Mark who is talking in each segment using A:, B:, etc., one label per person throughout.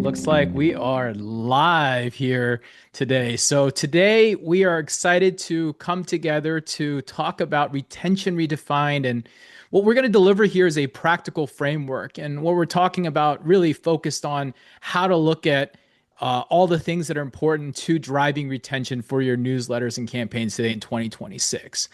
A: looks like we are live here today. So, today we are excited to come together to talk about retention redefined. And what we're going to deliver here is a practical framework. And what we're talking about really focused on how to look at all the things that are important to driving retention for your newsletters and campaigns today in 2026.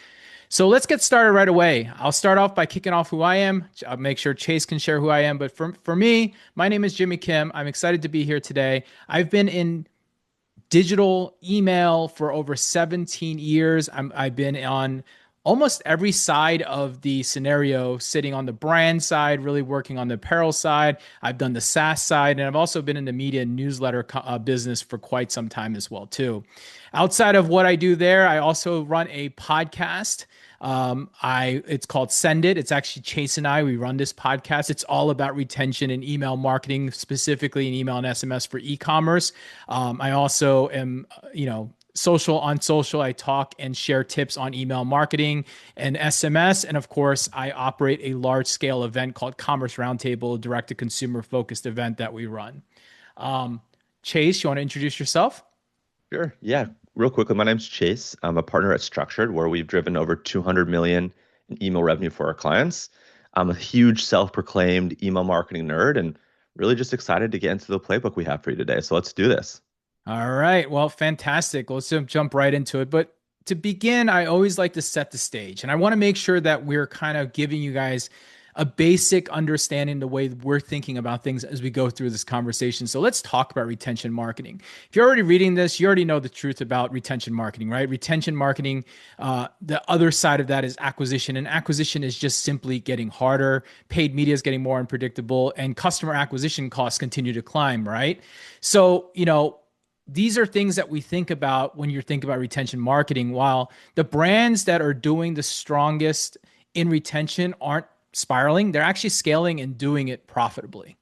A: So let's get started right away. I'll start off by kicking off who I am. I'll make sure Chase can share who I am. But for me, my name is Jimmy Kim. I'm excited to be here today. I've been in digital email for over 17 years. I've been on almost every side of the scenario, sitting on the brand side, really working on the apparel side. I've done the SaaS side, and I've also been in the media and newsletter business for quite some time as well, too. Outside of what I do there, I also run a podcast. It's called Send It. It's actually Chase and we run this podcast. It's all about retention and email marketing, specifically in email and SMS for e-commerce. I also am, on social. I talk and share tips on email marketing and SMS. And of course, I operate a large scale event called Commerce Roundtable, direct to consumer focused event that we run. Chase, you want to introduce yourself?
B: Sure. Yeah. Real quickly, my name's Chase. I'm a partner at Structured, where we've driven over 200 million in email revenue for our clients. I'm a huge self-proclaimed email marketing nerd and really just excited to get into the playbook we have for you today. So let's do this.
A: All right. Well, fantastic. Let's jump right into it. But to begin, I always like to set the stage. And I want to make sure that we're kind of giving you guys a basic understanding the way we're thinking about things as we go through this conversation. So let's talk about retention marketing. If you're already reading this, you already know the truth about retention marketing, right? Retention marketing, the other side of that is acquisition. And acquisition is just simply getting harder. Paid media is getting more unpredictable, and customer acquisition costs continue to climb, right? So, these are things that we think about when you're thinking about retention marketing. While the brands that are doing the strongest in retention aren't spiraling, they're actually scaling and doing it profitably.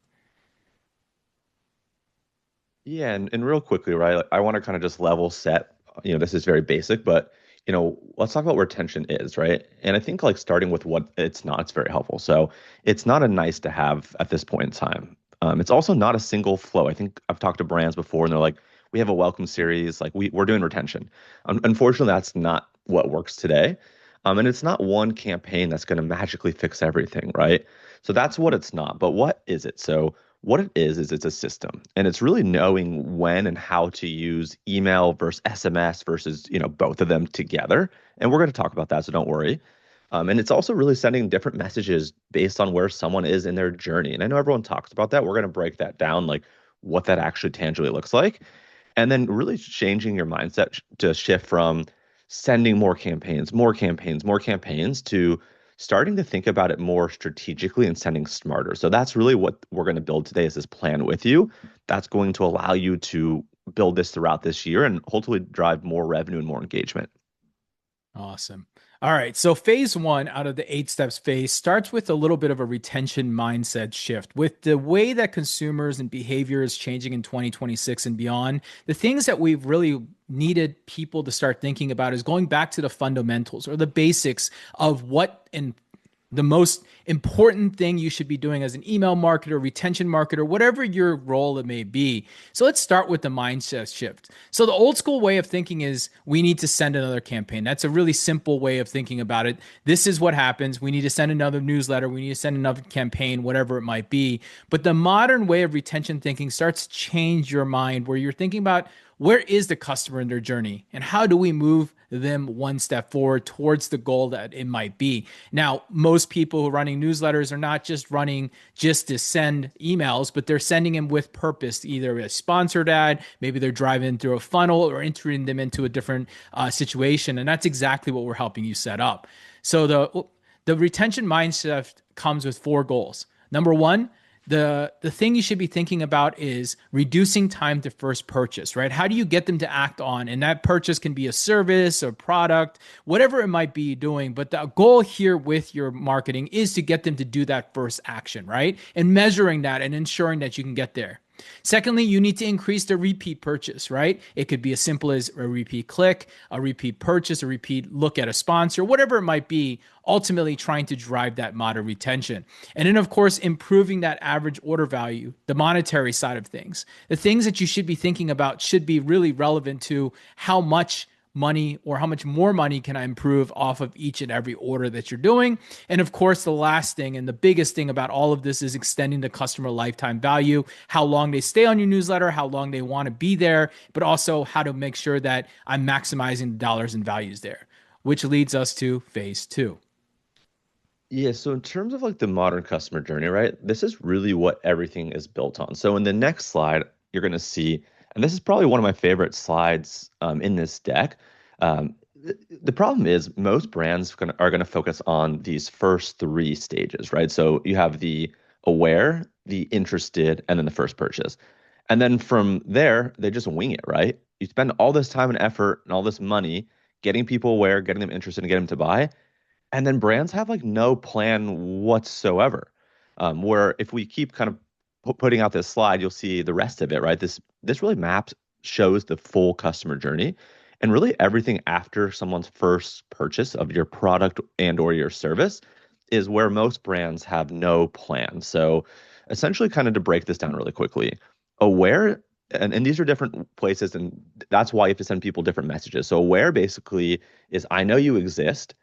B: Yeah, and real quickly, right? I want to kind of just level set. This is very basic, but let's talk about what retention is, right? And I think like starting with what it's not, it's very helpful. So it's not a nice to have at this point in time. It's also not a single flow. I think I've talked to brands before, and they're like, we have a welcome series, like we're doing retention. Unfortunately, that's not what works today. And it's not one campaign that's going to magically fix everything, right? So that's what it's not. But what is it? So what it is it's a system, and it's really knowing when and how to use email versus SMS versus both of them together. And we're going to talk about that, so don't worry. And it's also really sending different messages based on where someone is in their journey. And I know everyone talks about that. We're going to break that down, like what that actually tangibly looks like, and then really changing your mindset to shift from sending more campaigns, more campaigns, more campaigns to starting to think about it more strategically and sending smarter. So that's really what we're going to build today, is this plan with you. That's going to allow you to build this throughout this year and hopefully drive more revenue and more engagement.
A: Awesome. All right. So phase one out of the 8 steps phase starts with a little bit of a retention mindset shift. With the way that consumers and behavior is changing in 2026 and beyond, the things that we've really needed people to start thinking about is going back to the fundamentals or the basics of what and the most important thing you should be doing as an email marketer, retention marketer, whatever your role it may be. So let's start with the mindset shift. So the old school way of thinking is we need to send another campaign. That's a really simple way of thinking about it. This is what happens. We need to send another newsletter. We need to send another campaign, whatever it might be. But the modern way of retention thinking starts to change your mind, where you're thinking about where is the customer in their journey and how do we move them one step forward towards the goal that it might be. Now, most people who are running newsletters are not just running just to send emails, but they're sending them with purpose, either a sponsored ad, maybe they're driving through a funnel or entering them into a different situation. And that's exactly what we're helping you set up. So the retention mindset comes with 4 goals. Number one, the thing you should be thinking about is reducing time to first purchase, right? How do you get them to act on? And that purchase can be a service, a product, whatever it might be doing. But the goal here with your marketing is to get them to do that first action, right? And measuring that and ensuring that you can get there. Secondly, you need to increase the repeat purchase, right? It could be as simple as a repeat click, a repeat purchase, a repeat look at a sponsor, whatever it might be, ultimately trying to drive that modern retention. And then, of course, improving that average order value, the monetary side of things. The things that you should be thinking about should be really relevant to how much money or how much more money can I improve off of each and every order that you're doing. And of course, the last thing and the biggest thing about all of this is extending the customer lifetime value, how long they stay on your newsletter, how long they want to be there, but also how to make sure that I'm maximizing the dollars and values there, which leads us to phase two.
B: Yeah, so in terms of like the modern customer journey, right? This is really what everything is built on. So in the next slide, you're going to see, and this is probably one of my favorite slides in this deck. The problem is most brands are going to focus on these first three stages, right? So you have the aware, the interested, and then the first purchase. And then from there, they just wing it, right? You spend all this time and effort and all this money getting people aware, getting them interested, and getting them to buy. And then brands have like no plan whatsoever. Where if we keep kind of putting out this slide, you'll see the rest of it, right? This really maps shows the full customer journey and really everything after someone's first purchase of your product and or your service is where most brands have no plan. So essentially kind of to break this down really quickly, aware and these are different places and that's why you have to send people different messages. So aware basically is I know you exist.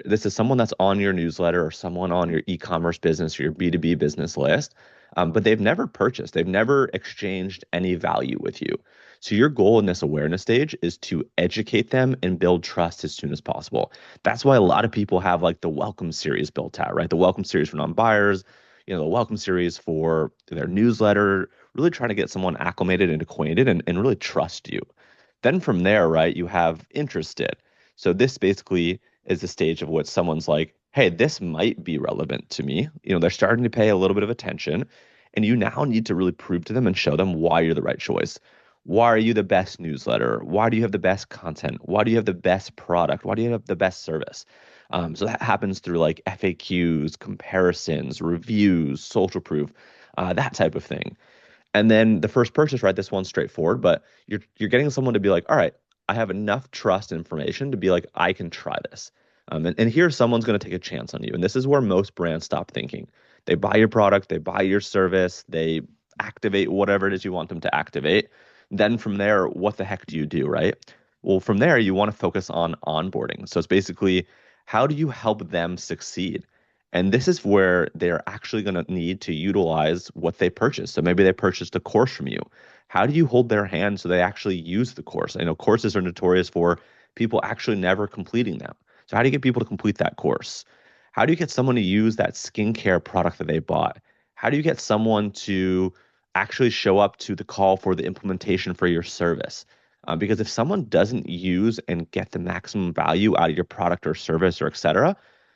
B: This is someone that's on your newsletter or someone on your e-commerce business or your B2B business list, but they've never purchased. They've never exchanged any value with you. So your goal in this awareness stage is to educate them and build trust as soon as possible. That's why a lot of people have like the welcome series built out, right? The welcome series for non-buyers, the welcome series for their newsletter, really trying to get someone acclimated and acquainted and really trust you. Then from there, right, you have interested. So this basically is the stage of what someone's like, hey, this might be relevant to me. They're starting to pay a little bit of attention, and you now need to really prove to them and show them why you're the right choice. Why are you the best newsletter? Why do you have the best content? Why do you have the best product? Why do you have the best service? So that happens through like FAQs, comparisons, reviews, social proof, that type of thing. And then the first purchase, right? This one's straightforward, but you're getting someone to be like, all right, I have enough trust and information to be like, I can try this. And here someone's going to take a chance on you. And this is where most brands stop thinking. They buy your product, they buy your service, they activate whatever it is you want them to activate. Then from there, what the heck do you do, right? Well, from there, you want to focus on onboarding. So it's basically how do you help them succeed? And this is where they're actually going to need to utilize what they purchased. So maybe they purchased a course from you. How do you hold their hand so they actually use the course? I know courses are notorious for people actually never completing them. So how do you get people to complete that course? How do you get someone to use that skincare product that they bought? How do you get someone to actually show up to the call for the implementation for your service? Because if someone doesn't use and get the maximum value out of your product or service or et cetera,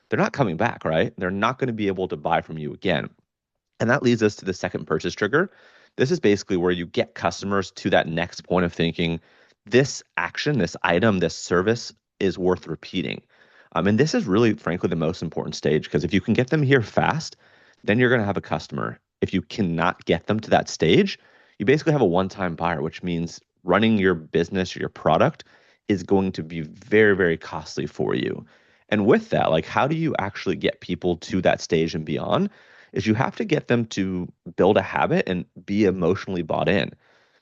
B: they're not coming back, right? They're not going to be able to buy from you again. And that leads us to the second purchase trigger. This is basically where you get customers to that next point of thinking, this action, this item, this service is worth repeating. And this is really, frankly, the most important stage because if you can get them here fast, then you're going to have a customer. If you cannot get them to that stage, you basically have a one-time buyer, which means running your business or your product is going to be very, very costly for you. And with that, like, how do you actually get people to that stage and beyond? Is you have to get them to build a habit and be emotionally bought in.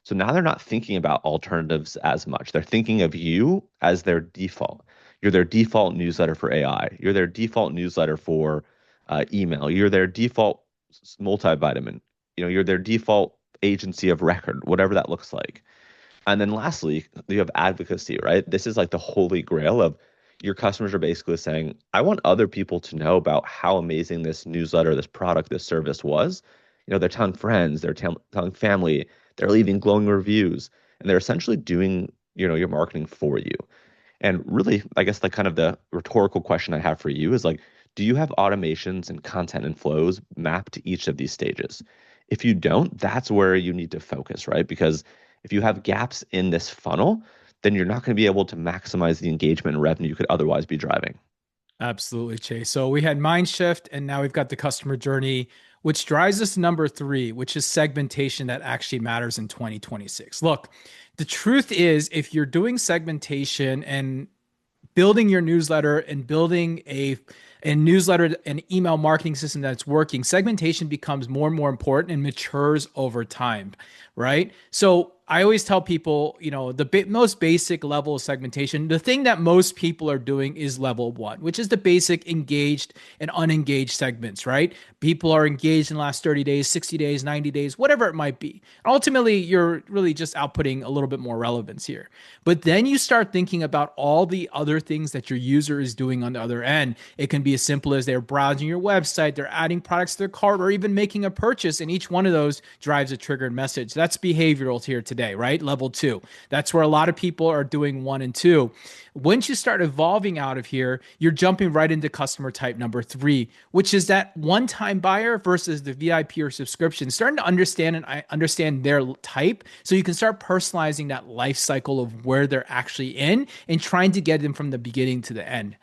B: So now they're not thinking about alternatives as much. They're thinking of you as their default. You're their default newsletter for AI. You're their default newsletter for email. You're their default multivitamin. You're their default agency of record, whatever that looks like. And then lastly, you have advocacy, right? This is like the holy grail of your customers are basically saying, I want other people to know about how amazing this newsletter, this product, this service was. They're telling friends, they're telling family, they're leaving glowing reviews, and they're essentially doing, your marketing for you. And really, I guess like kind of the rhetorical question I have for you is like, do you have automations and content and flows mapped to each of these stages? If you don't, that's where you need to focus, right? Because if you have gaps in this funnel, then you're not going to be able to maximize the engagement and revenue you could otherwise be driving.
A: Absolutely, Chase. So we had mind shift, and now we've got the customer journey. which drives us to number three, which is segmentation that actually matters in 2026. Look, the truth is, if you're doing segmentation and building your newsletter and building a newsletter and email marketing system that's working, segmentation becomes more and more important and matures over time, right? So I always tell people, the most basic level of segmentation, the thing that most people are doing is level one, which is the basic engaged and unengaged segments, right? People are engaged in the last 30 days, 60 days, 90 days, whatever it might be. Ultimately, you're really just outputting a little bit more relevance here. But then you start thinking about all the other things that your user is doing on the other end. It can be as simple as they're browsing your website, they're adding products to their cart, or even making a purchase. And each one of those drives a triggered message. That's behavioral here today, right? Level two. That's where a lot of people are doing one and two. Once you start evolving out of here, you're jumping right into customer type number three, which is that one-time buyer versus the VIP or subscription. Starting to understand their type, so you can start personalizing that life cycle of where they're actually in and trying to get them from the beginning to the end,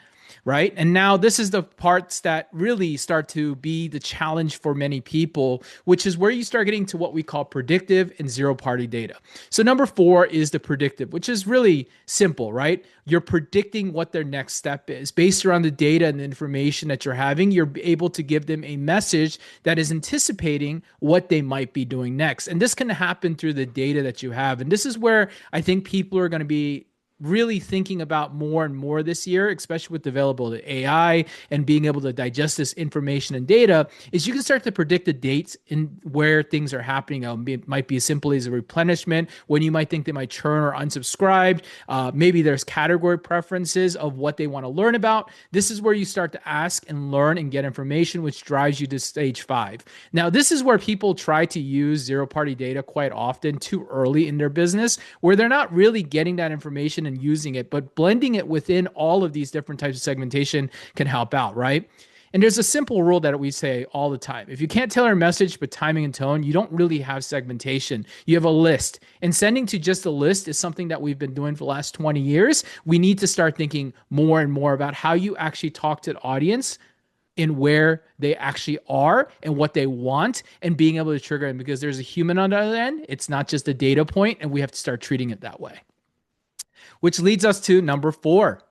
A: right? And now this is the parts that really start to be the challenge for many people, which is where you start getting to what we call predictive and zero party data. So number four is the predictive, which is really simple, right? You're predicting what their next step is based around the data and the information that you're having. You're able to give them a message that is anticipating what they might be doing next. And this can happen through the data that you have. And this is where I think people are going to be really thinking about more and more this year, especially with the available AI and being able to digest this information and data, is you can start to predict the dates and where things are happening. It might be as simple as a replenishment, when you might think they might churn or unsubscribe. Maybe there's category preferences of what they want to learn about. This is where you start to ask and learn and get information, which drives you to stage five. Now, this is where people try to use zero party data quite often too early in their business, where they're not really getting that information and using it, but blending it within all of these different types of segmentation can help out, right? And there's a simple rule that we say all the time. If you can't tailor a message but timing and tone, you don't really have segmentation. You have a list. And sending to just a list is something that we've been doing for the last 20 years. We need to start thinking more and more about how you actually talk to the audience in where they actually are and what they want, and being able to trigger them, because there's a human on the other end. It's not just a data point, and we have to start treating it that way. Which leads us to number four.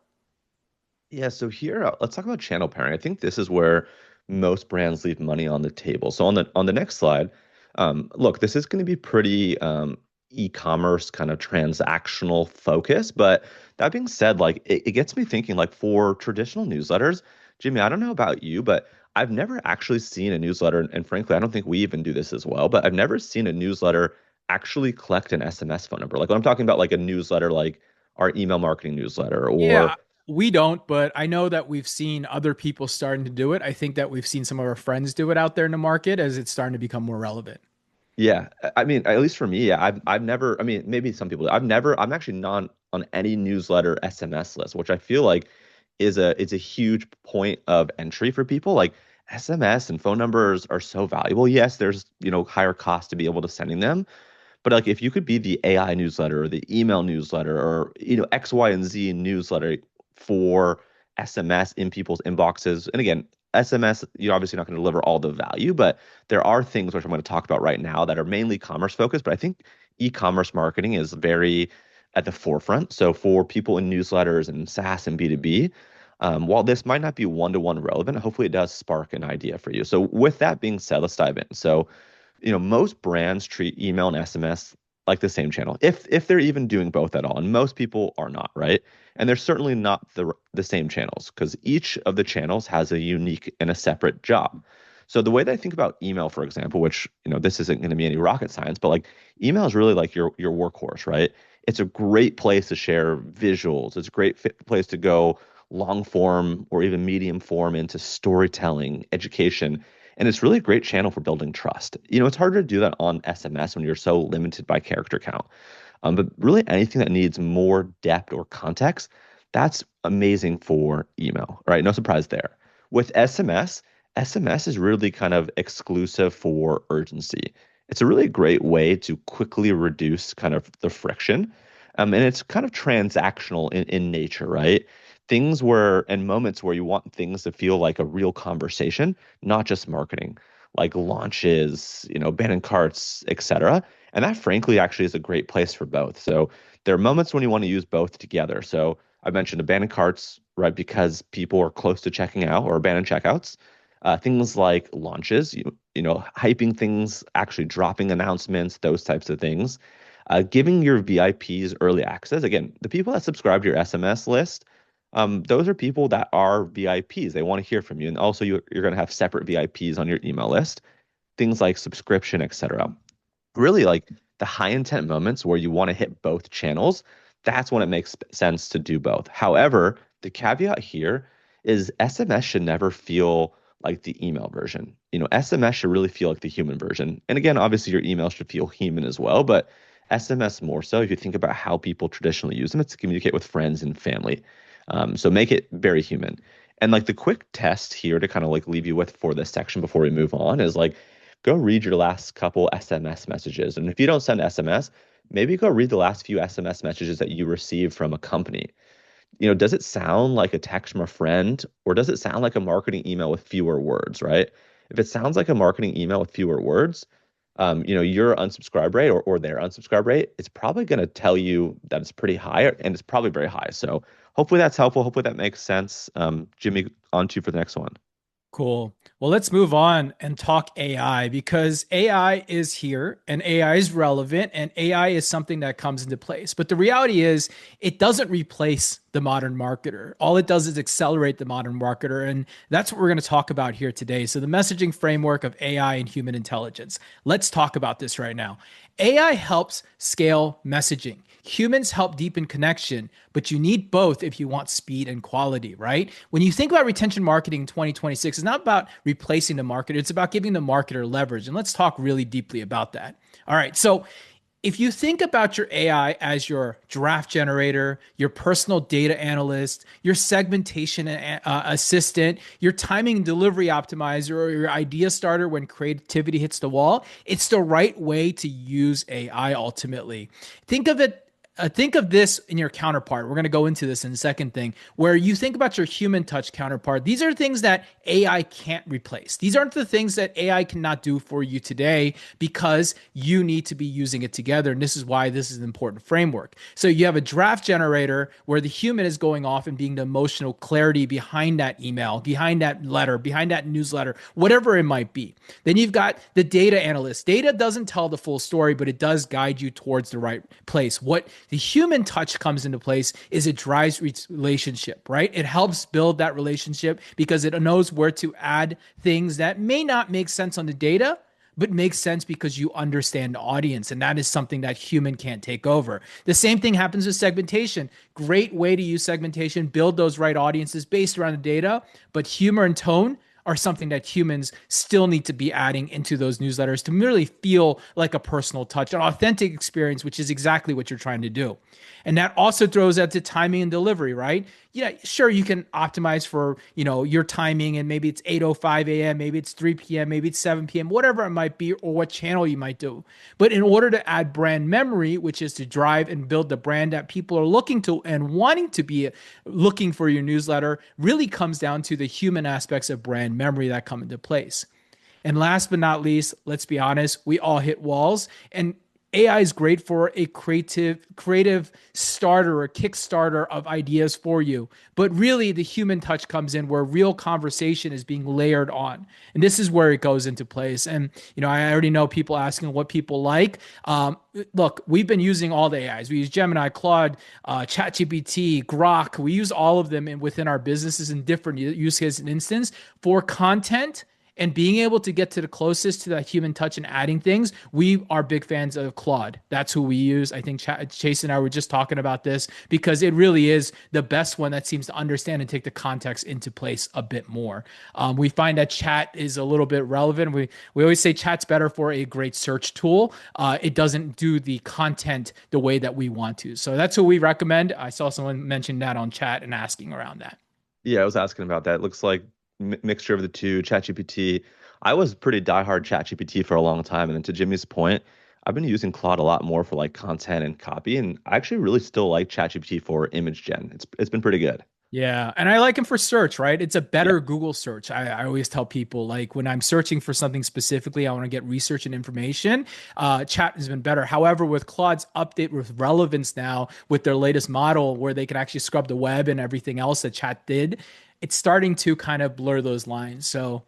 B: Yeah, so here let's talk about channel pairing. I think this is where most brands leave money on the table. So on the next slide, look, this is going to be pretty e-commerce kind of transactional focus. But that being said, like it gets me thinking, like for traditional newsletters, Jimmy, I don't know about you, but I've never actually seen a newsletter, and frankly, I don't think we even do this as well, but I've never seen a newsletter actually collect an SMS phone number. Like when I'm talking about like a newsletter, like our email marketing newsletter
A: Yeah,
B: or
A: we don't, but I know that we've seen other people starting to do it. I think that we've seen some of our friends do it out there in the market as it's starting to become more relevant.
B: yeah, I mean, at least for me, yeah, I've never, I mean, maybe some people, I'm actually not on any newsletter SMS list, which I feel like is a huge point of entry for people. Like SMS and phone numbers are so valuable. Yes, there's, higher cost to be able to sending them, but like if you could be the AI newsletter or the email newsletter or X, Y, and Z newsletter for SMS in people's inboxes, and again, SMS, you're obviously not going to deliver all the value, but there are things which I'm going to talk about right now that are mainly commerce focused. But I think e-commerce marketing is very at the forefront. So for people in newsletters and SaaS and B2B, while this might not be one-to-one relevant, hopefully it does spark an idea for you. So with that being said, let's dive in. So most brands treat email and SMS like the same channel, if they're even doing both at all. And most people are not, right? And they're certainly not the same channels because each of the channels has a unique and a separate job. So the way that I think about email, for example, which this isn't going to be any rocket science, but like email is really like your workhorse, right? It's a great place to share visuals. It's a great place to go long form or even medium form into storytelling, education, and it's really a great channel for building trust. It's harder to do that on SMS when you're so limited by character count. But really anything that needs more depth or context, that's amazing for email, right? No surprise there. With SMS, SMS is really kind of exclusive for urgency. It's a really great way to quickly reduce kind of the friction. And it's kind of transactional in nature, right? Things where and moments where you want things to feel like a real conversation, not just marketing. like launches, abandoned carts, etc. And that frankly actually is a great place for both. So there are moments when you want to use both together. So I mentioned abandoned carts, right? Because people are close to checking out or abandoned checkouts. Things like launches, hyping things, actually dropping announcements, those types of things. Giving your VIPs early access. Again, the people that subscribe to your SMS list, those are people that are VIPs. They want to hear from you. And also, you're going to have separate VIPs on your email list. Things like subscription, etc. Really, like the high intent moments where you want to hit both channels, that's when it makes sense to do both. However, the caveat here is SMS should never feel like the email version. SMS should really feel like the human version. And again, obviously your email should feel human as well, but SMS more so. If you think about how people traditionally use them, it's to communicate with friends and family. So make it very human. And like the quick test here to kind of like leave you with for this section before we move on is like go read your last couple SMS messages. And if you don't send SMS, maybe go read the last few SMS messages that you received from a company. Does it sound like a text from a friend or does it sound like a marketing email with fewer words, right? If it sounds like a marketing email with fewer words, your unsubscribe rate or their unsubscribe rate, it's probably going to tell you that it's pretty high and it's probably very high. So hopefully that's helpful. Hopefully that makes sense. Jimmy, on to you for the next one.
A: Cool. Well, let's move on and talk AI because AI is here and AI is relevant and AI is something that comes into place. But the reality is, it doesn't replace the modern marketer. All it does is accelerate the modern marketer. And that's what we're going to talk about here today. So, the messaging framework of AI and human intelligence. Let's talk about this right now. AI helps scale messaging. Humans help deepen connection, but you need both if you want speed and quality, right? When you think about retention marketing in 2026, it's not about replacing the marketer, it's about giving the marketer leverage. And let's talk really deeply about that. All right. So, if you think about your AI as your draft generator, your personal data analyst, your segmentation assistant, your timing and delivery optimizer, or your idea starter when creativity hits the wall, it's the right way to use AI ultimately. Think of it think of this in your counterpart. We're going to go into this in the second thing, where you think about your human touch counterpart. These are things that AI can't replace. These aren't the things that AI cannot do for you today because you need to be using it together. And this is why this is an important framework. So you have a draft generator where the human is going off and being the emotional clarity behind that email, behind that letter, behind that newsletter, whatever it might be. Then you've got the data analyst. Data doesn't tell the full story, but it does guide you towards the right place. What the human touch comes into place is it drives relationship, right? It helps build that relationship because it knows where to add things that may not make sense on the data, but makes sense because you understand the audience. And that is something that human can't take over. The same thing happens with segmentation. Great way to use segmentation, build those right audiences based around the data, but humor and tone are something that humans still need to be adding into those newsletters to really feel like a personal touch, an authentic experience, which is exactly what you're trying to do. And that also throws out to timing and delivery, right? Yeah, sure, you can optimize for, your timing and maybe it's 8:05 a.m., maybe it's 3 p.m., maybe it's 7 p.m., whatever it might be, or what channel you might do. But in order to add brand memory, which is to drive and build the brand that people are looking to and wanting to be looking for your newsletter, really comes down to the human aspects of brand memory that come into place. And last but not least, let's be honest, we all hit walls. And AI is great for a creative starter or kickstarter of ideas for you. But really, the human touch comes in where real conversation is being layered on. And this is where it goes into place. And, I already know people asking what people like. Look, we've been using all the AIs. We use Gemini, Claude, ChatGPT, Grok. We use all of them within our businesses in different use cases and instance for content and being able to get to the closest to that human touch and adding things. We are big fans of Claude. That's who we use. I think Chase and I were just talking about this because it really is the best one that seems to understand and take the context into place a bit more. We find that chat is a little bit relevant. We always say chat's better for a great search tool. It doesn't do the content the way that we want to. So that's who we recommend. I saw someone mention that on chat and asking around that.
B: Yeah, I was asking about that. It looks like mixture of the two, ChatGPT. I was pretty diehard ChatGPT for a long time, and then to Jimmy's point, I've been using Claude a lot more for like content and copy, and I actually really still like ChatGPT for image gen. It's been pretty good.
A: Yeah, and I like him for search, right? It's a
B: Yeah.
A: better Google search. I always tell people, like, when I'm searching for something specifically, I want to get research and information. Chat has been better. However, with Claude's update with relevance now, with their latest model where they can actually scrub the web and everything else that chat did, it's starting to kind of blur those lines. So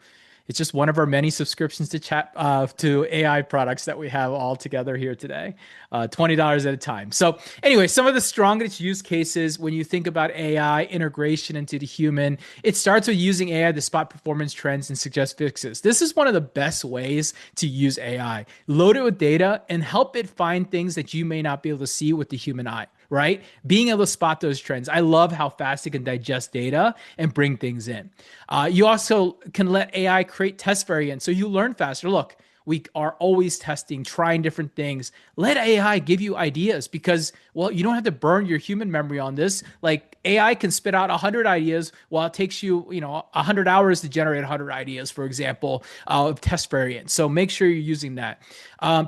A: it's just one of our many subscriptions to chat to AI products that we have all together here today, $20 at a time. So anyway, some of the strongest use cases when you think about AI integration into the human, it starts with using AI to spot performance trends and suggest fixes. This is one of the best ways to use AI. Load it with data and help it find things that you may not be able to see with the human eye, right? Being able to spot those trends. I love how fast it can digest data and bring things in. You also can let AI create test variants so you learn faster. Look, we are always testing, trying different things. Let AI give you ideas because, well, you don't have to burn your human memory on this. Like AI can spit out 100 ideas while it takes you, 100 hours to generate 100 ideas, for example, of test variants. So make sure you're using that.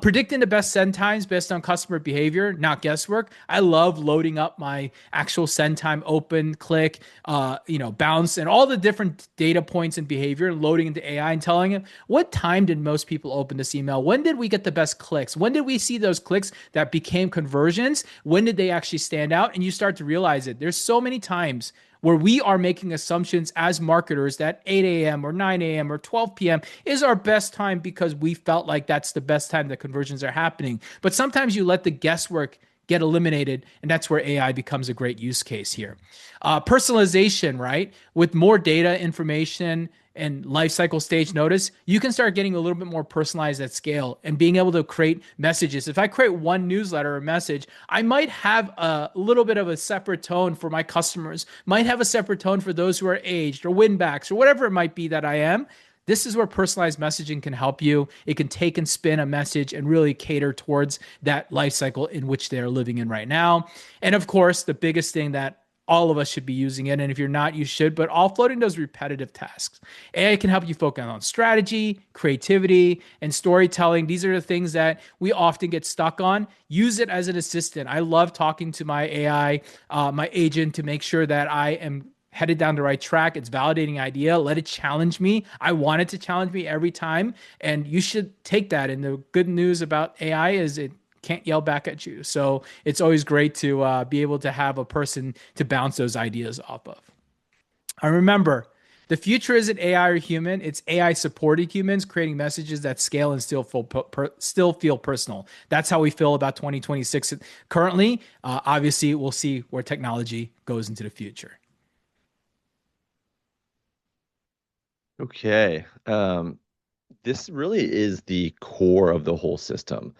A: Predicting the best send times based on customer behavior, not guesswork. I love loading up my actual send time, open, click, bounce, and all the different data points and behavior, and loading into AI and telling it what time did most people open this email? When did we get the best clicks? When did we see those clicks that became conversions? When did they actually stand out? And you start to realize it. There's so many times where we are making assumptions as marketers that 8 a.m. or 9 a.m. or 12 p.m. is our best time because we felt like that's the best time that conversions are happening. But sometimes you let the guesswork get eliminated, and that's where AI becomes a great use case here. Personalization, right? With more data, information, and life cycle stage notice, you can start getting a little bit more personalized at scale and being able to create messages. If I create one newsletter or message, I might have a little bit of a separate tone for my customers, might have a separate tone for those who are aged or win backs or whatever it might be that I am. This is where personalized messaging can help you. It can take and spin a message and really cater towards that life cycle in which they are living in right now. And of course, the biggest thing that all of us should be using it. And if you're not, you should, but offloading those repetitive tasks. AI can help you focus on strategy, creativity, and storytelling. These are the things that we often get stuck on. Use it as an assistant. I love talking to my AI, my agent, to make sure that I am headed down the right track. It's validating idea. Let it challenge me. I want it to challenge me every time. And you should take that. And the good news about AI is it can't yell back at you. So it's always great to be able to have a person to bounce those ideas off of. I remember the future isn't AI or human; it's AI supported humans creating messages that scale and still feel personal. That's how we feel about 2026 currently. Obviously, we'll see where technology goes into the future.
B: Okay. This really is the core of the whole system.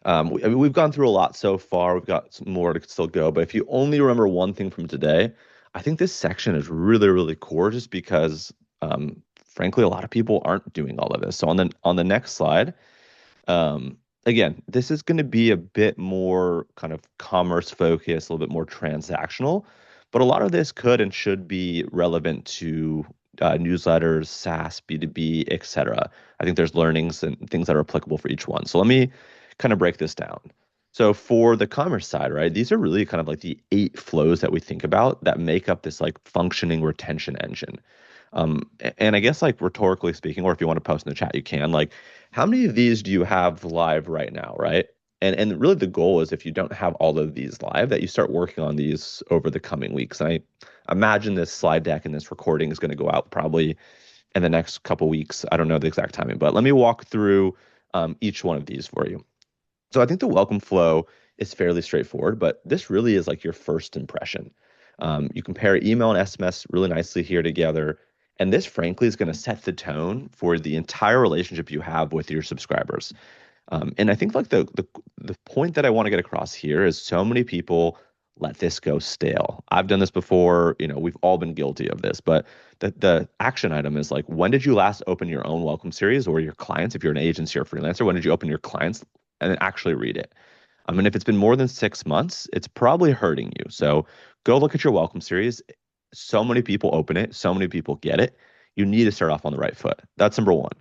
B: I mean, we've gone through a lot so far. We've got some more to still go. But if you only remember one thing from today, I think this section is really, really core just because, frankly, a lot of people aren't doing all of this. So on the next slide, again, this is going to be a bit more kind of commerce focused, a little bit more transactional, but a lot of this could and should be relevant to newsletters, SaaS, B2B, etc. I think there's learnings and things that are applicable for each one. So let me kind of break this down. So for the commerce side, right, these are really kind of like the 8 flows that we think about that make up this like functioning retention engine. And I guess like rhetorically speaking, or if you want to post in the chat, you can. Like, how many of these do you have live right now, right? And really the goal is if you don't have all of these live, that you start working on these over the coming weeks. And I imagine this slide deck and this recording is going to go out probably in the next couple weeks. I don't know the exact timing, but let me walk through each one of these for you. So I think the welcome flow is fairly straightforward, but this really is like your first impression. You compare email and SMS really nicely here together. And this, frankly, is going to set the tone for the entire relationship you have with your subscribers. And I think like the point that I want to get across here is so many people let this go stale. I've done this before. We've all been guilty of this. But the action item is like, when did you last open your own welcome series or your clients? If you're an agency or freelancer, when did you open your clients and then actually read it? I mean, if it's been more than 6 months, it's probably hurting you. So go look at your welcome series. So many people open it, so many people get it. You need to start off on the right foot. That's number one.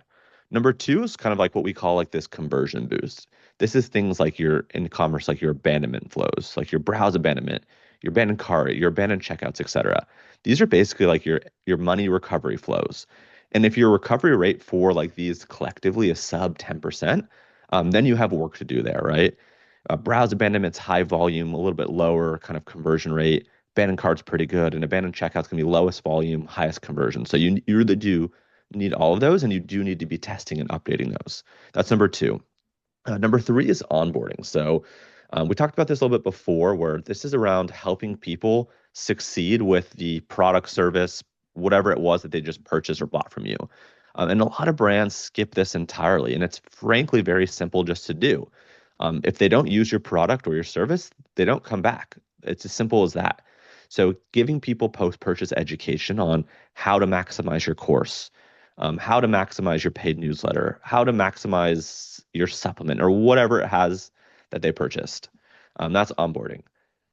B: Number two is kind of like what we call like this conversion boost. This is things like your in commerce, like your abandonment flows, like your browse abandonment, your abandoned cart, your abandoned checkouts, etc. These are basically like your money recovery flows. And if your recovery rate for like these collectively is sub 10%, then you have work to do there, right? Browse abandonment's high volume, a little bit lower kind of conversion rate. Abandoned cart's pretty good, and abandoned checkout's gonna be lowest volume, highest conversion. So you really do need all of those, and you do need to be testing and updating those. That's number two. Number three is onboarding. So we talked about this a little bit before, where this is around helping people succeed with the product, service, whatever it was that they just purchased or bought from you. And a lot of brands skip this entirely, and it's frankly very simple just to do. If they don't use your product or your service, they don't come back. It's as simple as that. So giving people post-purchase education on how to maximize your course, how to maximize your paid newsletter, how to maximize your supplement or whatever it has that they purchased. That's onboarding.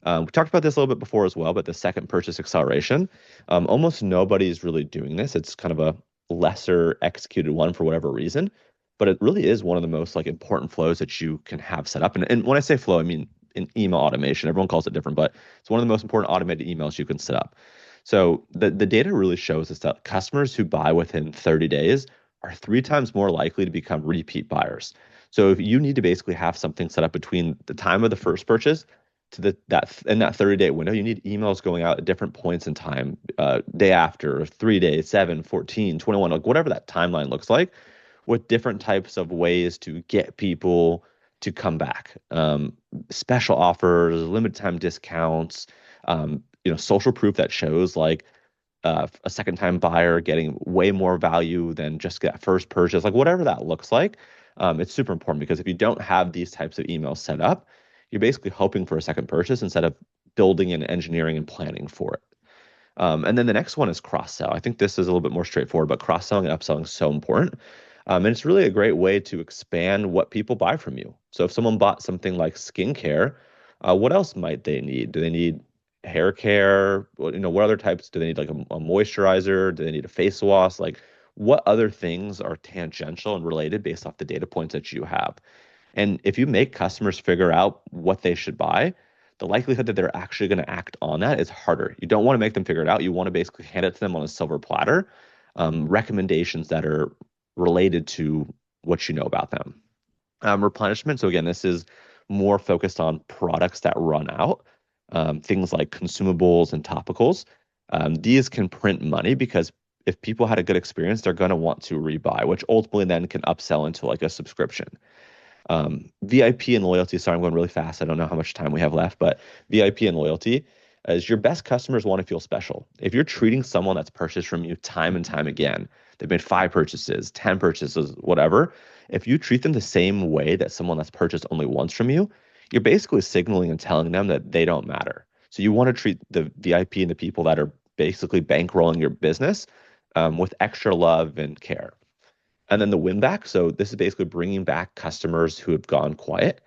B: We talked about this a little bit before as well, but the second purchase acceleration, almost nobody's really doing this. It's kind of a lesser executed one for whatever reason, but it really is one of the most like important flows that you can have set up. And when I say flow, I mean in email automation. Everyone calls it different, but it's one of the most important automated emails you can set up. So the data really shows us that customers who buy within 30 days are 3 times more likely to become repeat buyers. So if you need to basically have something set up between the time of the first purchase to that in that 30-day window, you need emails going out at different points in time, day after, 3 days, 7, 14, 21, like whatever that timeline looks like, with different types of ways to get people to come back. Special offers, limited time discounts, social proof that shows like a second time buyer getting way more value than just that first purchase, like whatever that looks like. It's super important because if you don't have these types of emails set up, you're basically hoping for a second purchase instead of building and engineering and planning for it. And then the next one is cross sell. I think this is a little bit more straightforward, but cross selling and upselling is so important. And it's really a great way to expand what people buy from you. So if someone bought something like skincare, what else might they need? Do they need hair care? What other types do they need? Like a moisturizer? Do they need a face wash? Like what other things are tangential and related based off the data points that you have? And if you make customers figure out what they should buy, the likelihood that they're actually going to act on that is harder. You don't want to make them figure it out. You want to basically hand it to them on a silver platter, recommendations that are related to what you know about them. Replenishment. So again, this is more focused on products that run out, things like consumables and topicals. These can print money because if people had a good experience, they're going to want to rebuy, which ultimately then can upsell into like a subscription. VIP and loyalty. Sorry, I'm going really fast. I don't know how much time we have left, but VIP and loyalty is your best customers want to feel special. If you're treating someone that's purchased from you time and time again, they've made 5 purchases, 10 purchases, whatever. If you treat them the same way that someone that's purchased only once from you, you're basically signaling and telling them that they don't matter. So you want to treat the VIP and the people that are basically bankrolling your business with extra love and care. And then the win back. So this is basically bringing back customers who have gone quiet.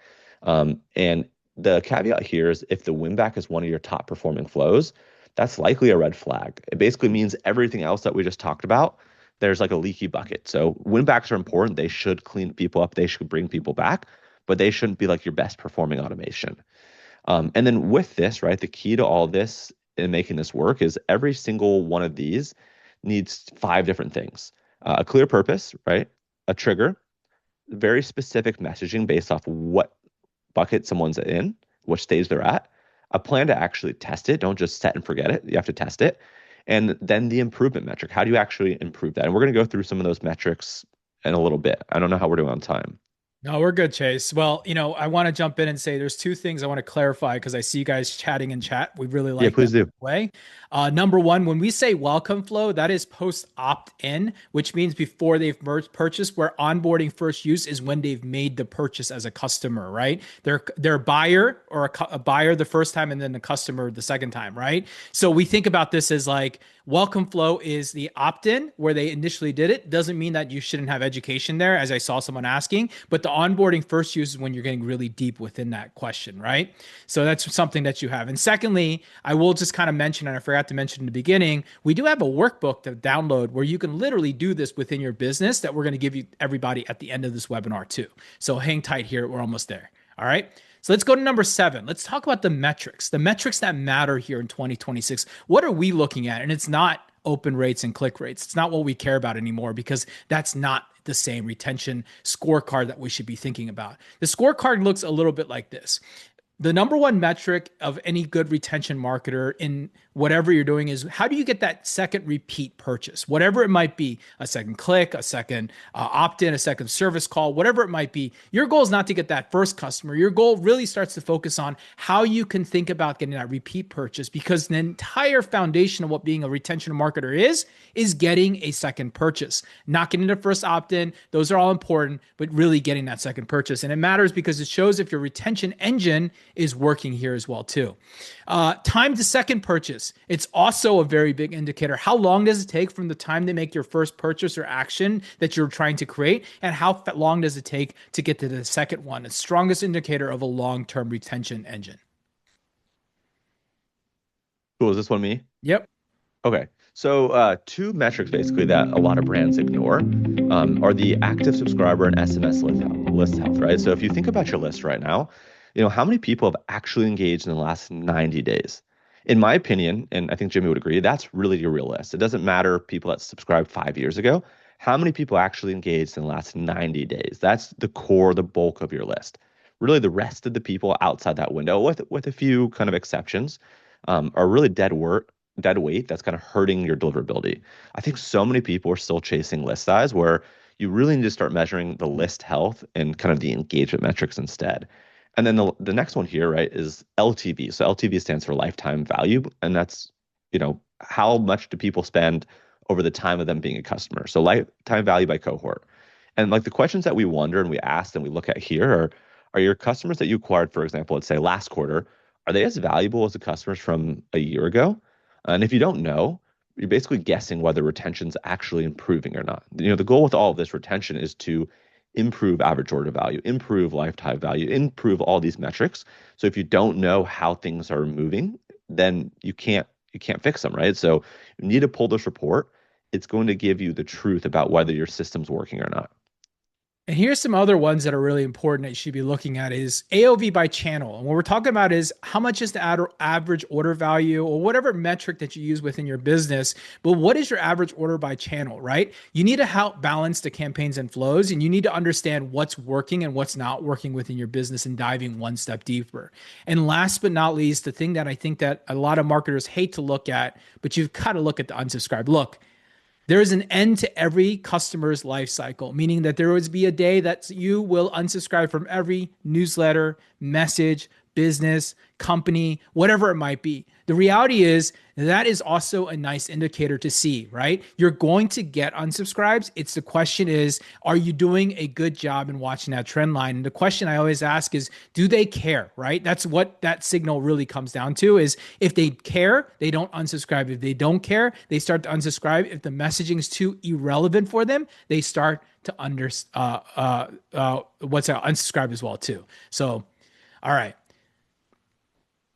B: And the caveat here is if the win back is one of your top performing flows, that's likely a red flag. It basically means everything else that we just talked about, there's like a leaky bucket. So win backs are important. They should clean people up. They should bring people back, but they shouldn't be like your best performing automation. And then with this, right, the key to all this in making this work is every single one of these needs 5 different things. A clear purpose, right? A trigger, very specific messaging based off what bucket someone's in, which stage they're at, a plan to actually test it. Don't just set and forget it. You have to test it. And then the improvement metric. How do you actually improve that? And we're going to go through some of those metrics in a little bit. I don't know how we're doing on time.
A: No, we're good, Chase. Well, I want to jump in and say there's two things I want to clarify because I see you guys chatting in chat. We really
B: Yeah,
A: like
B: please
A: that
B: do.
A: way. Number one, when we say welcome flow, that is post opt-in, which means before they've purchased, where onboarding first use is when they've made the purchase as a customer, right? They're a buyer or a buyer the first time and then a customer the second time, right? So we think about this as like welcome flow is the opt-in where they initially did it. Doesn't mean that you shouldn't have education there, as I saw someone asking, but the onboarding first use is when you're getting really deep within that question, right? So that's something that you have. And secondly, I will just kind of mention, and I forgot to mention in the beginning, we do have a workbook to download where you can literally do this within your business that we're going to give you everybody at the end of this webinar too. So hang tight here. We're almost there. All right. So let's go to number seven. Let's talk about the metrics that matter here in 2026. What are we looking at? And it's not open rates and click rates. It's not what we care about anymore because that's not the same retention scorecard that we should be thinking about. The scorecard looks a little bit like this. The number one metric of any good retention marketer in whatever you're doing is how do you get that second repeat purchase, whatever it might be, a second click, a second opt-in, a second service call, whatever it might be. Your goal is not to get that first customer. Your goal really starts to focus on how you can think about getting that repeat purchase, because the entire foundation of what being a retention marketer is getting a second purchase, not getting the first opt-in. Those are all important, but really getting that second purchase. And it matters because it shows if your retention engine is working here as well too. Time to second purchase. It's also a very big indicator. How long does it take from the time they make your first purchase or action that you're trying to create, and how long does it take to get to the second one? The strongest indicator of a long-term retention engine.
B: Cool. Is this one me?
A: Yep.
B: Okay. So two metrics basically that a lot of brands ignore are the active subscriber and SMS list health, right? So if you think about your list right now, how many people have actually engaged in the last 90 days? In my opinion, and I think Jimmy would agree, that's really your real list. It doesn't matter people that subscribed 5 years ago. How many people actually engaged in the last 90 days? That's the core, the bulk of your list. Really, the rest of the people outside that window, with a few kind of exceptions, are really dead weight. That's kind of hurting your deliverability. I think so many people are still chasing list size, where you really need to start measuring the list health and kind of the engagement metrics instead. And then the next one here, right, is LTV. So LTV stands for lifetime value, and that's, how much do people spend over the time of them being a customer. So lifetime value by cohort. And like the questions that we wonder and we asked and we look at here are your customers that you acquired, for example, let's say last quarter, are they as valuable as the customers from a year ago? And if you don't know, you're basically guessing whether retention's actually improving or not. The goal with all of this retention is to improve average order value, improve lifetime value, improve all these metrics. So if you don't know how things are moving, then you can't fix them, right? So you need to pull this report. It's going to give you the truth about whether your system's working or not.
A: And here's some other ones that are really important that you should be looking at is AOV by channel. And what we're talking about is how much is the average order value or whatever metric that you use within your business. But what is your average order by channel, right? You need to help balance the campaigns and flows, and you need to understand what's working and what's not working within your business and diving one step deeper. And last but not least, the thing that I think that a lot of marketers hate to look at, but you've got to look at the unsubscribe. Look, there is an end to every customer's life cycle, meaning that there will be a day that you will unsubscribe from every newsletter, message, business, company, whatever it might be. The reality is that is also a nice indicator to see, right? You're going to get unsubscribes. It's the question is, are you doing a good job in watching that trend line? And the question I always ask is, do they care, right? That's what that signal really comes down to is if they care, they don't unsubscribe. If they don't care, they start to unsubscribe. If the messaging is too irrelevant for them, they start to unsubscribe as well too. So, all right.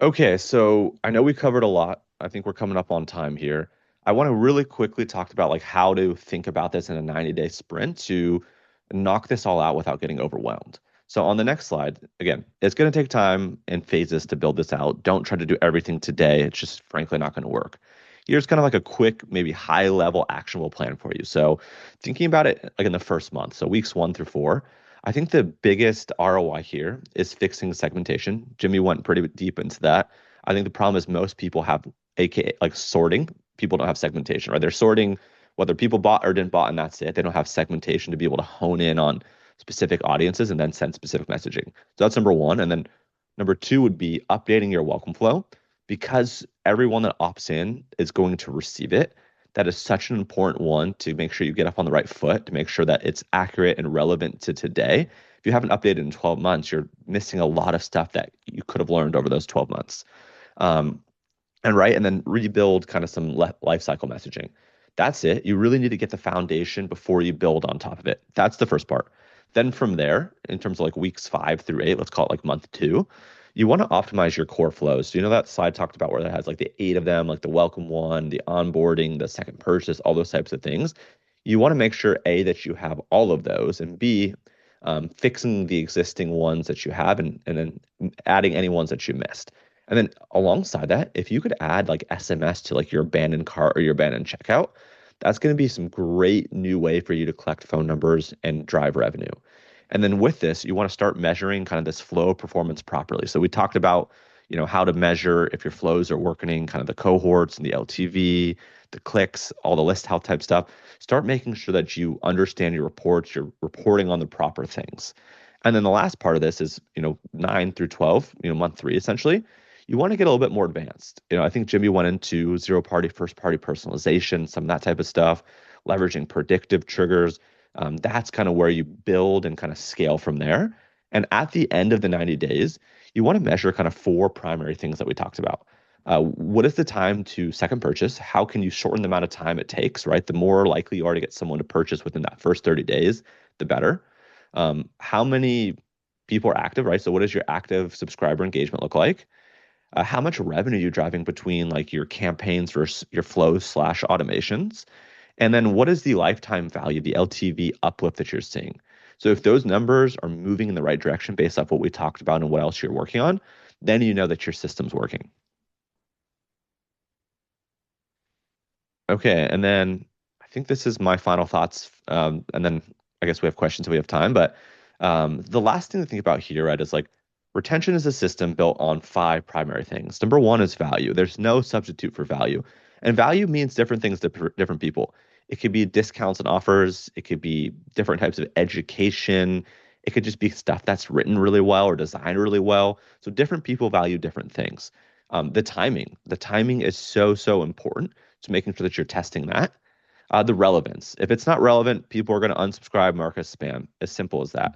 B: Okay, so I know we covered a lot. I think we're coming up on time here. I want to really quickly talk about like how to think about this in a 90-day sprint to knock this all out without getting overwhelmed. So on the next slide, again, it's going to take time and phases to build this out. Don't try to do everything today. It's just frankly not going to work. Here's kind of like a quick, maybe high level actionable plan for you. So thinking about it like in the first month, so weeks 1 through 4, I think the biggest ROI here is fixing segmentation. Jimmy went pretty deep into that. I think the problem is most people have AKA like sorting. People don't have segmentation, right? They're sorting whether people bought or didn't bought, and that's it. They don't have segmentation to be able to hone in on specific audiences and then send specific messaging. So that's number one. And then number two would be updating your welcome flow, because everyone that opts in is going to receive it. That is such an important one to make sure you get up on the right foot, to make sure that it's accurate and relevant to today. If you haven't updated in 12 months, you're missing a lot of stuff that you could have learned over those 12 months. Um, and then rebuild kind of some life cycle messaging. That's it. You really need to get the foundation before you build on top of it. That's the first part. Then from there, in terms of like weeks 5 through 8, let's call it like month 2, you want to optimize your core flows. So that slide talked about where that has like the 8 of them, like the welcome one, the onboarding, the second purchase, all those types of things. You want to make sure A, that you have all of those, and B, fixing the existing ones that you have, and then adding any ones that you missed. And then alongside that, if you could add like SMS to like your abandoned cart or your abandoned checkout, that's going to be some great new way for you to collect phone numbers and drive revenue. And then with this, you want to start measuring kind of this flow performance properly. So we talked about, how to measure if your flows are working, kind of the cohorts and the LTV, the clicks, all the list health type stuff. Start making sure that you understand your reports, you're reporting on the proper things. And then the last part of this is, 9 through 12, month three, essentially. You want to get a little bit more advanced. I think Jimmy went into zero party, first party personalization, some of that type of stuff, leveraging predictive triggers. That's kind of where you build and kind of scale from there. And at the end of the 90 days, you want to measure kind of four primary things that we talked about. What is the time to second purchase? How can you shorten the amount of time it takes, right? The more likely you are to get someone to purchase within that first 30 days, the better. How many people are active, right? So what does your active subscriber engagement look like? How much revenue you're driving between like your campaigns versus your flows slash automations? And then what is the lifetime value, the LTV uplift that you're seeing? So if those numbers are moving in the right direction based off what we talked about and what else you're working on, then you know that your system's working. Okay, and then I think this is my final thoughts. And then I guess we have questions if we have time. But the last thing to think about here, right, is like retention is a system built on five primary things. Number one is value. There's no substitute for value. And value means different things to different people. It could be discounts and offers, it could be different types of education, it could just be stuff that's written really well or designed really well. So different people value different things. The timing is so, so important. So making sure that you're testing that. The relevance. If it's not relevant, people are going to unsubscribe, mark as spam. As simple as that.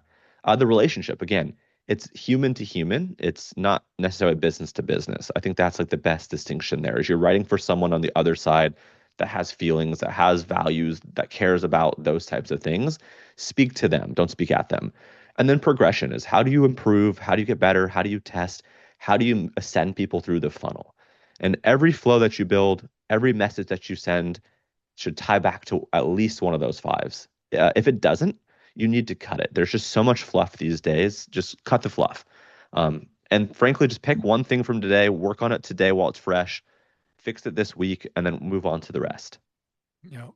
B: The relationship. Again, it's human to human. It's not necessarily business to business. I think that's like the best distinction there. Is you're writing for someone on the other side that has feelings, that has values, that cares about those types of things. Speak to them. Don't speak at them. And then progression is how do you improve? How do you get better? How do you test? How do you ascend people through the funnel? And every flow that you build, every message that you send should tie back to at least one of those fives. If it doesn't, you need to cut it. There's just so much fluff these days. Just cut the fluff. And frankly, just pick one thing from today, work on it today while it's fresh, fix it this week, and then move on to the rest.
A: You know,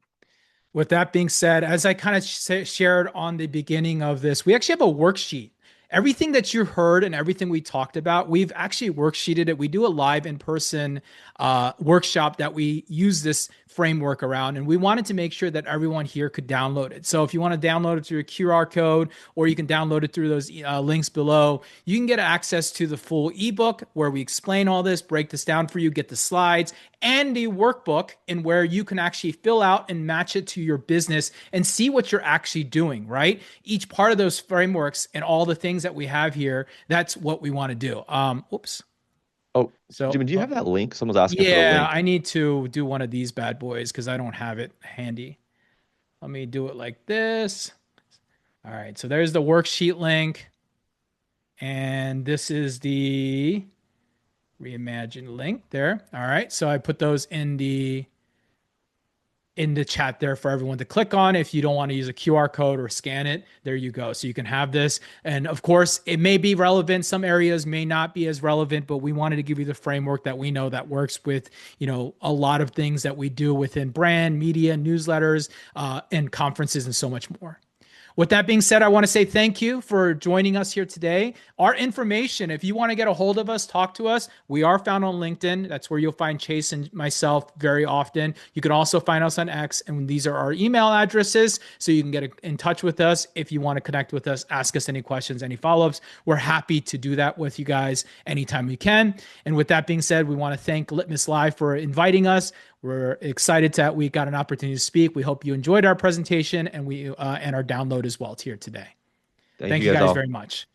A: with that being said, as I kind of shared on the beginning of this, we actually have a worksheet. Everything that you heard and everything we talked about, we've actually worksheeted it. We do a live in person workshop that we use this framework around, and we wanted to make sure that everyone here could download it. So if you want to download it through a QR code, or you can download it through those links below, you can get access to the full ebook where we explain all this, break this down for you, get the slides, and the workbook in where you can actually fill out and match it to your business and see what you're actually doing, right? Each part of those frameworks and all the things that we have here, that's what we want to do. Oops.
B: Oh,
A: So,
B: Jimmy, do you have that link? Someone's asking for the
A: yeah,
B: link.
A: I need to do one of these bad boys because I don't have it handy. Let me do it like this. All right, so there's the worksheet link. And this is the reimagine link there. All right, so I put those in the chat there for everyone to click on. If you don't want to use a QR code or scan it, there you go. So you can have this. And of course, it may be relevant. Some areas may not be as relevant, but we wanted to give you the framework that we know that works with, a lot of things that we do within brand, media, newsletters, and conferences and so much more. With that being said, I want to say thank you for joining us here today. Our information, if you want to get a hold of us, talk to us. We are found on LinkedIn. That's where you'll find Chase and myself very often. You can also find us on X, and these are our email addresses. So you can get in touch with us if you want to connect with us, ask us any questions, any follow-ups. We're happy to do that with you guys anytime we can. And with that being said, we want to thank Litmus Live for inviting us. We're excited that we got an opportunity to speak. We hope you enjoyed our presentation and and our download as well here today.
B: Thank
A: Thank
B: you
A: you
B: guys
A: guys
B: all.
A: very much.